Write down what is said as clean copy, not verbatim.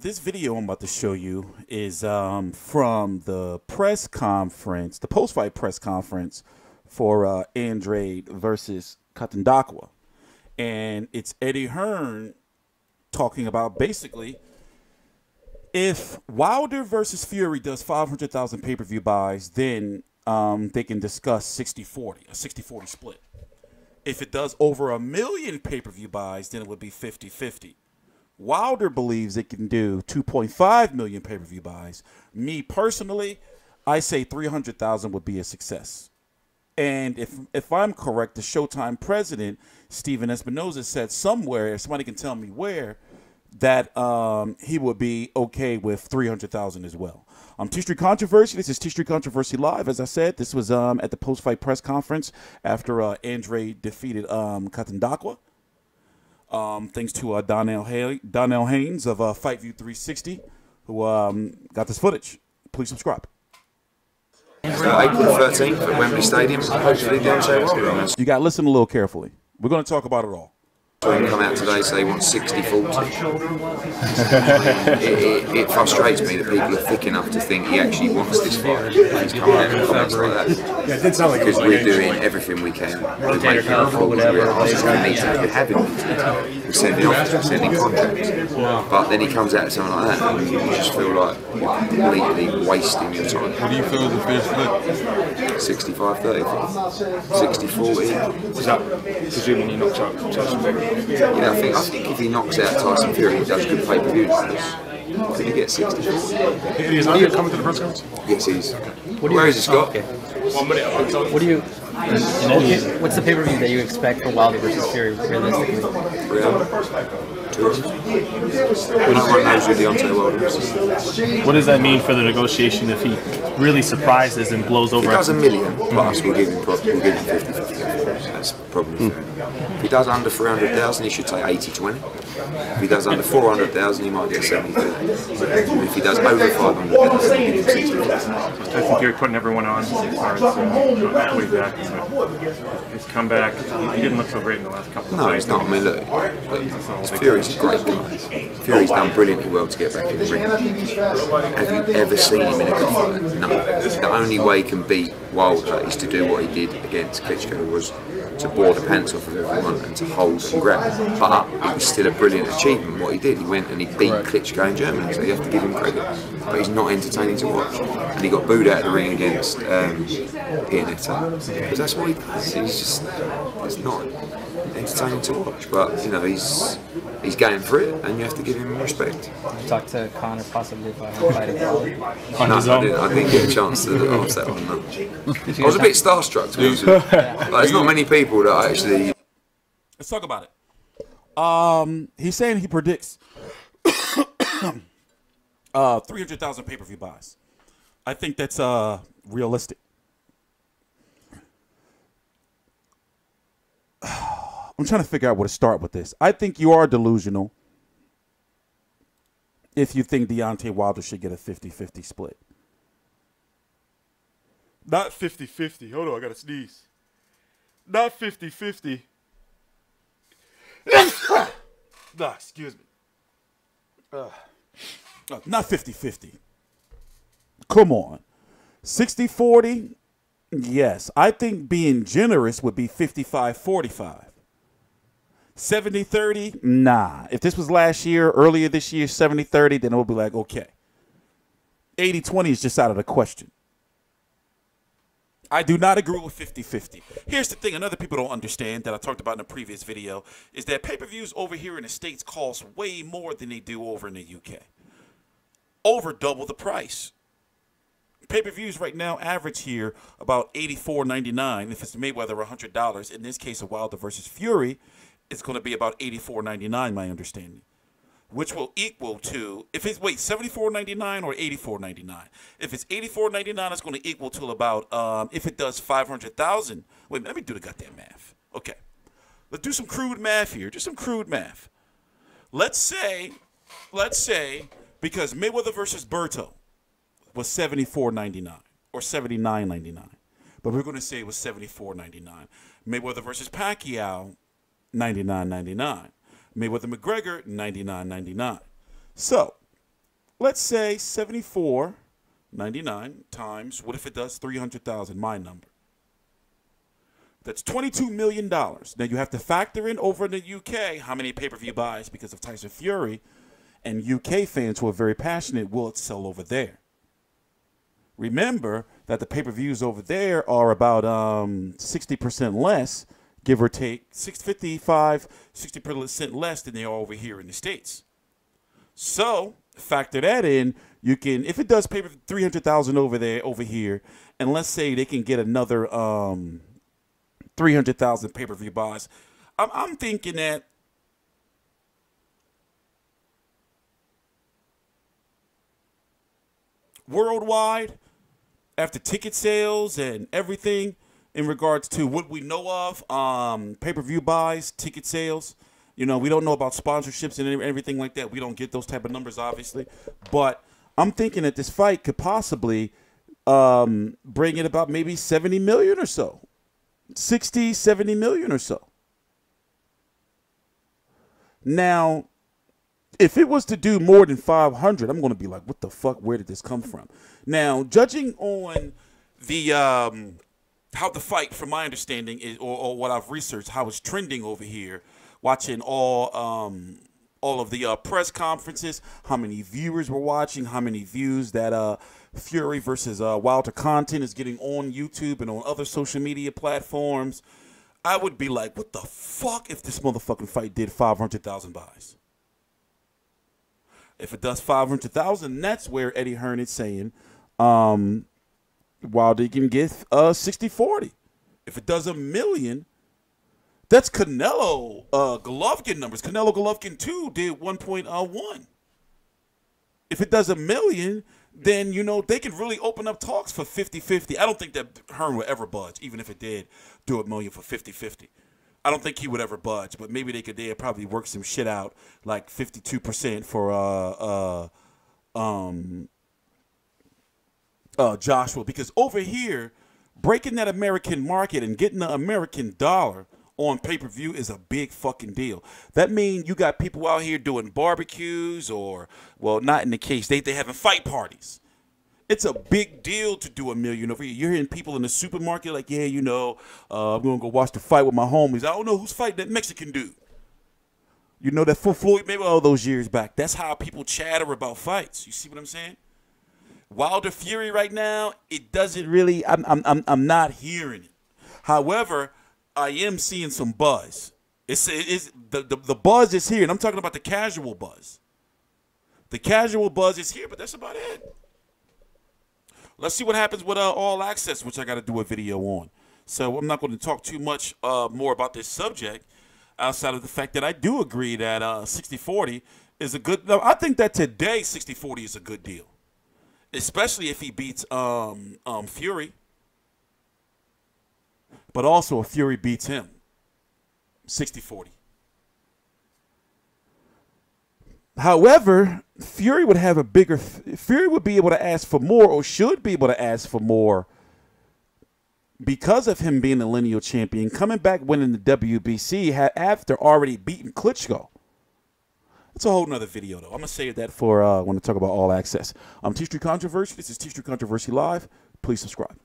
This video I'm about to show you is from the press conference, the post-fight press conference for Andrade versus Katandakwa. And it's Eddie Hearn talking about basically if Wilder versus Fury does 500,000 pay-per-view buys, then they can discuss 60-40, a 60-40 split. If it does over 1 million pay-per-view buys, then it would be 50-50. Wilder believes it can do 2.5 million pay-per-view buys. Me personally, I say 300,000 would be a success. And if I'm correct, the Showtime president, Steven Espinoza, said somewhere, somebody can tell me where, that he would be okay with 300,000 as well. TstreeT Controversy. This is TstreeT Controversy Live. As I said, this was at the post-fight press conference after Andrade defeated Katandakwa. Thanks to Donnell Haynes of FightView 360, who got this footage. Please subscribe. April 13th at Wembley Stadium. Hopefully, Deontay will. You got to listen a little carefully. We're going to talk about it all. Come out today say he wants 60-40. It frustrates me that people are thick enough to think he actually wants this fight. He's coming out with comments like that. Yeah, it did sound like because we're doing everything we can. We're making calls, we're asking for meetings, we're having meetings, we're sending offers, we're sending contracts. But then he comes out with something like that and you just feel like you're completely wasting your time. What do you feel is the fair split? 65-30, 60-40. Is that presuming he knocks out Tyson Fury? Yeah, I think if he knocks out Tyson Fury, he does good pay-per-view numbers. Could he get 60-40? Is Andrew coming to the press conference? Yes, he is. Where is he, Scott? Okay. What do you? What's the pay-per-view that you expect for Wilder versus Fury realistically? 300. 200. No one knows who Deontay Wilder is. What does that mean for the negotiation if he really surprises and blows over? If he does 1 million plus, we'll give him 50-50. That's probably fair. If he does under 300,000, he should take 80-20. If he does under 400,000, he might get 70-30. If he does over 500,000, he give him 60-40. I think you're putting everyone on as far as way back. His comeback, he didn't look so great in the last couple of No, fights. he's not. I mean, look, Fury's a great guy. Fury's done brilliantly well to get back in the ring. Have you ever seen him in a good fight? No. The only way he can beat Wilder is to do what he did against Klitschko, was to bore the pants off of everyone and to hold and grab. But it was still a brilliant achievement what he did. He went and he beat Klitschko in Germany, so you have to give him credit. But he's not entertaining to watch. And he got booed out of the ring against Pianetta. Because that's what he does. He's just, it's not entertaining to watch. But, you know, he's going for it and you have to give him respect. Talk to Conor possibly about him fighting Wilder. No, I didn't get a chance to ask that one. No. I was a bit starstruck, to be honest with you. Like, there's not many people that actually. Let's talk about it. He's saying he predicts 300,000 pay-per-view buys. I think that's realistic. I'm trying to figure out where to start with this. I think you are delusional if you think Deontay Wilder should get a 50-50 split. Not 50-50. Hold on, I gotta sneeze. Not 50-50. Nah, excuse me. Not 50-50. Come on. 60-40? Yes. I think being generous would be 55-45. 70-30? Nah. If this was last year, earlier this year, 70-30, then it would be like, okay. 80-20 is just out of the question. I do not agree with 50-50. Here's the thing, another people don't understand that I talked about in a previous video is that pay-per-views over here in the States cost way more than they do over in the UK. Over double the price. Pay-per-views right now average here about $84.99. If it's Mayweather, $100. In this case, of Wilder versus Fury, it's going to be about $84.99, my understanding. Which will equal to, if it's, wait, $74.99 or $84.99? If it's $84.99, it's going to equal to about, if it does 500,000. Wait, let me do the goddamn math. Okay. Let's do some crude math here. Just some crude math. Let's say, because Mayweather versus Berto was $74.99 or $79.99. But we're going to say it was $74.99. Mayweather versus Pacquiao, $99.99. Mayweather McGregor, $99.99. So let's say 74.99 times, what if it does 300,000, my number? That's $22 million. Now you have to factor in over in the UK how many pay-per-view buys because of Tyson Fury, and UK fans who are very passionate will it sell over there. Remember that the pay-per-views over there are about 60% less, give or take, 60% less than they are over here in the States. So factor that in. You can, if it does pay 300,000 over here, and let's say they can get another 300,000 pay-per-view buys, I'm thinking that worldwide, after ticket sales and everything in regards to what we know of, pay-per-view buys, ticket sales, you know, we don't know about sponsorships and everything like that. We don't get those type of numbers, obviously. But I'm thinking that this fight could possibly bring in about maybe 70 million or so. 60, 70 million or so. Now, if it was to do more than 500, I'm going to be like, what the fuck? Where did this come from? Now, judging on the how the fight, from my understanding, is, or what I've researched, how it's trending over here, watching all of the press conferences, how many viewers were watching, how many views that Fury versus Wilder content is getting on YouTube and on other social media platforms, I would be like, what the fuck if this motherfucking fight did 500,000 buys? If it does 500,000, that's where Eddie Hearn is saying Wilder can get 60-40. If it does 1 million, that's Canelo Golovkin numbers. Canelo Golovkin 2 did 1.1. If it does 1 million, then, you know, they can really open up talks for 50-50. I don't think that Hearn would ever budge, even if it did do 1 million for 50-50. I don't think he would ever budge, but maybe they'd probably work some shit out, like 52% for Joshua, because over here, breaking that American market and getting the American dollar on pay-per-view is a big fucking deal. That means you got people out here doing barbecues, or, well, not in the case, they having fight parties. It's a big deal to do 1 million over here. You're hearing people in the supermarket like, yeah, you know, I'm going to go watch the fight with my homies. I don't know who's fighting that Mexican dude. You know, that Floyd maybe all those years back. That's how people chatter about fights. You see what I'm saying? Wilder Fury right now, it doesn't really, I'm not hearing it. However, I am seeing some buzz. It's the buzz is here, and I'm talking about the casual buzz. The casual buzz is here, but that's about it. Let's see what happens with All Access, which I got to do a video on. So I'm not going to talk too much more about this subject outside of the fact that I do agree that 60-40 is a good. No, I think that today 60-40 is a good deal, especially if he beats Fury. But also if Fury beats him, 60-40. However, Fury would have a bigger. Fury would be able to ask for more, or should be able to ask for more, because of him being the lineal champion, coming back winning the WBC after already beating Klitschko. That's a whole nother video, though. I'm gonna save that for when I talk about All Access. I'm TstreeT Controversy. This is TstreeT Controversy Live. Please subscribe.